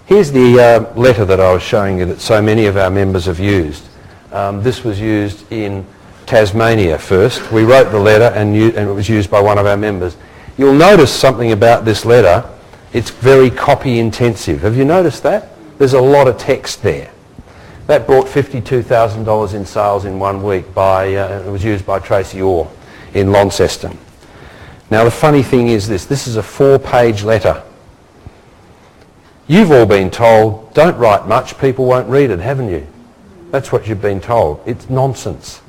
Here's the letter that I was showing you that so many of our members have used. This was used in Tasmania first. We wrote the letter and it was used by one of our members. You'll notice something about this letter. It's very copy intensive. Have you noticed that? There's a lot of text there. That brought $52,000 in sales in 1 week it was used by Tracy Orr in Launceston. Now the funny thing is this is a 4-page letter. You've all been told, don't write much, people won't read it, haven't you? That's what you've been told. It's nonsense.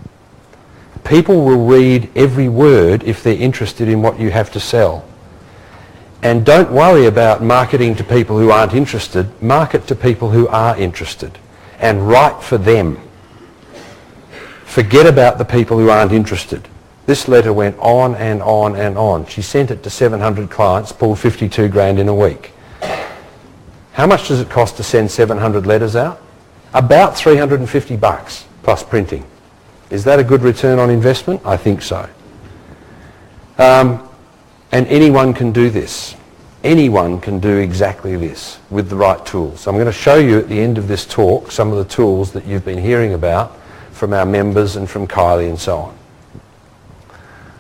People will read every word if they're interested in what you have to sell. And don't worry about marketing to people who aren't interested. Market to people who are interested and write for them. Forget about the people who aren't interested. This letter went on and on and on. She sent it to 700 clients, pulled 52 grand in a week. How much does it cost to send 700 letters out? About $350 plus printing. Is that a good return on investment? I think so. And anyone can do this. Anyone can do exactly this with the right tools. So I'm going to show you at the end of this talk some of the tools that you've been hearing about from our members and from Kylie and so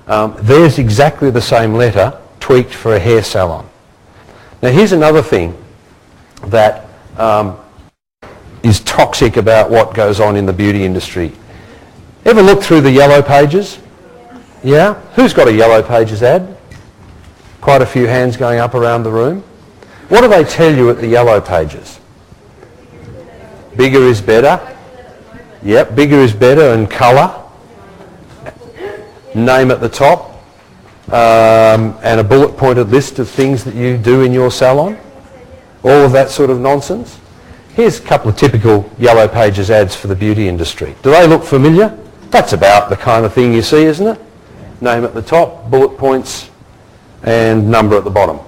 on. There's exactly the same letter tweaked for a hair salon. Now here's another thing that is toxic about what goes on in the beauty industry. Ever look through the yellow pages? Yeah? Who's got a yellow pages ad? Quite a few hands going up around the room. What do they tell you at the yellow pages? Bigger is better. Yep, bigger is better and colour. Name at the top. And a bullet pointed list of things that you do in your salon. All of that sort of nonsense. Here's a couple of typical yellow pages ads for the beauty industry. Do they look familiar? That's about the kind of thing you see, isn't it? Name at the top, bullet points, and number at the bottom.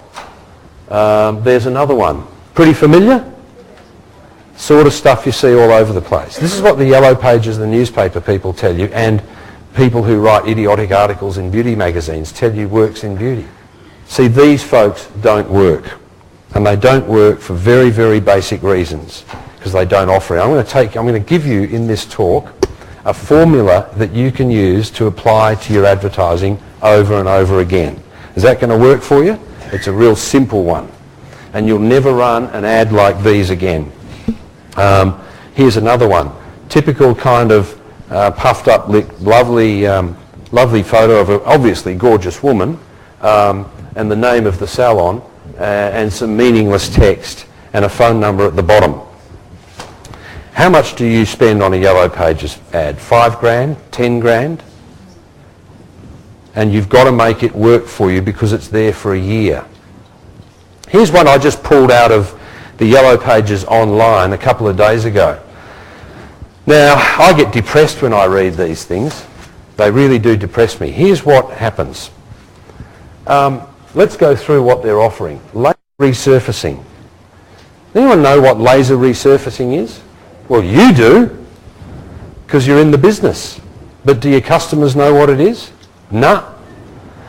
There's another one. Pretty familiar? Sort of stuff you see all over the place. This is what the yellow pages of the newspaper people tell you, and people who write idiotic articles in beauty magazines tell you works in beauty. See, these folks don't work. And they don't work for very, very basic reasons, because they don't offer it. I'm going to give you in this talk a formula that you can use to apply to your advertising over and over again. Is that going to work for you? It's a real simple one. And you'll never run an ad like these again. Here's another one. Typical kind of puffed up, lovely photo of an obviously gorgeous woman, and the name of the salon, and some meaningless text and a phone number at the bottom. How much do you spend on a yellow pages ad? 5 grand? 10 grand? And you've got to make it work for you because it's there for a year. Here's one I just pulled out of the yellow pages online a couple of days ago. Now, I get depressed when I read these things. They really do depress me. Here's what happens. Let's go through what they're offering. Laser resurfacing. Anyone know what laser resurfacing is? Well, you do, because you're in the business. But do your customers know what it is? Nah.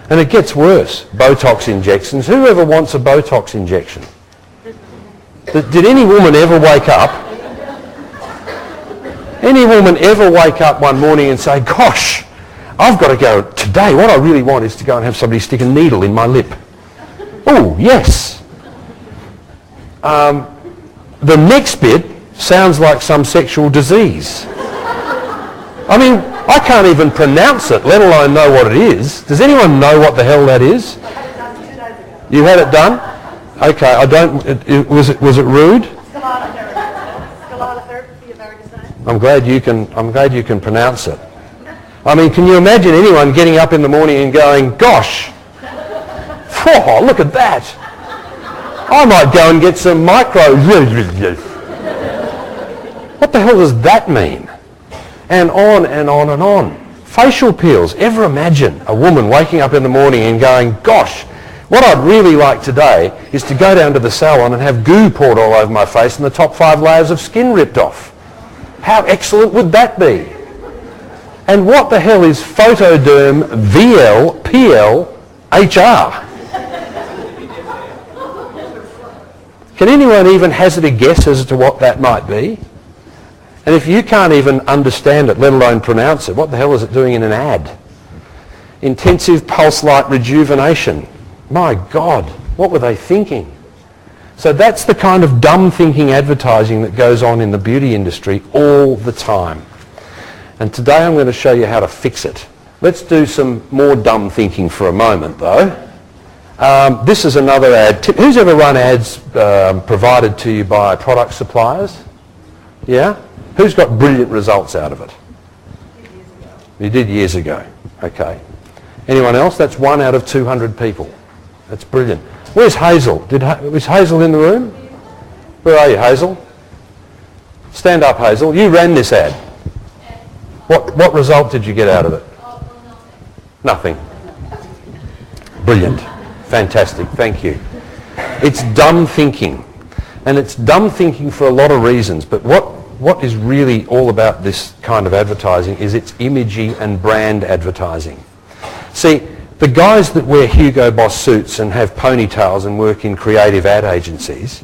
And it gets worse. Botox injections. Who ever wants a Botox injection? Did any woman ever wake up? Any woman ever wake up one morning and say, gosh, I've got to go today. What I really want is to go and have somebody stick a needle in my lip. Oh, yes. The next bit sounds like some sexual disease. I mean, I can't even pronounce it, let alone know what it is. Does anyone know what the hell that is? I had it done 2 days ago. You had it done? Okay, I don't. Was it rude? Scalata therapy, America's name. I'm glad you can pronounce it. I mean, can you imagine anyone getting up in the morning and going, gosh, oh, look at that. I might go and get some micro. What the hell does that mean? And on and on and on. Facial peels. Ever imagine a woman waking up in the morning and going, gosh, what I'd really like today is to go down to the salon and have goo poured all over my face and the top 5 layers of skin ripped off. How excellent would that be? And what the hell is Photoderm VL PL HR? Can anyone even hazard a guess as to what that might be? And if you can't even understand it, let alone pronounce it, what the hell is it doing in an ad? Intensive pulse light rejuvenation. My God, what were they thinking? So that's the kind of dumb thinking advertising that goes on in the beauty industry all the time. And today I'm going to show you how to fix it. Let's do some more dumb thinking for a moment though. This is another ad. Who's ever run ads provided to you by product suppliers? Yeah? Who's got brilliant results out of it? You did years ago. Okay. Anyone else? That's 1 out of 200 people. That's brilliant. Where's Hazel? Was Hazel in the room? Where are you, Hazel? Stand up, Hazel. You ran this ad. What result did you get out of it? Nothing. Brilliant. Fantastic. Thank you. It's dumb thinking. And it's dumb thinking for a lot of reasons. But what is really all about this kind of advertising is it's imagey and brand advertising. See, the guys that wear Hugo Boss suits and have ponytails and work in creative ad agencies,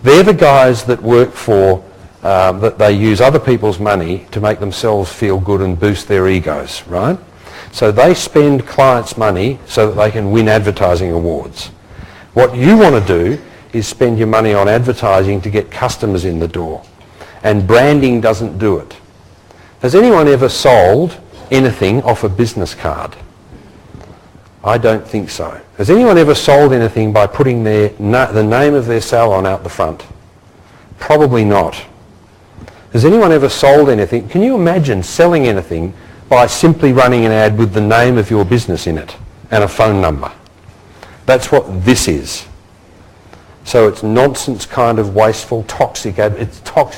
they're the guys that work for, that they use other people's money to make themselves feel good and boost their egos, right? So they spend clients' money so that they can win advertising awards. What you want to do is spend your money on advertising to get customers in the door. And branding doesn't do it. Has anyone ever sold anything off a business card? I don't think so. Has anyone ever sold anything by putting the name of their salon out the front? Probably not. Has anyone ever sold anything? Can you imagine selling anything by simply running an ad with the name of your business in it and a phone number? That's what this is. So it's nonsense, kind of wasteful, toxic ad. It's toxic.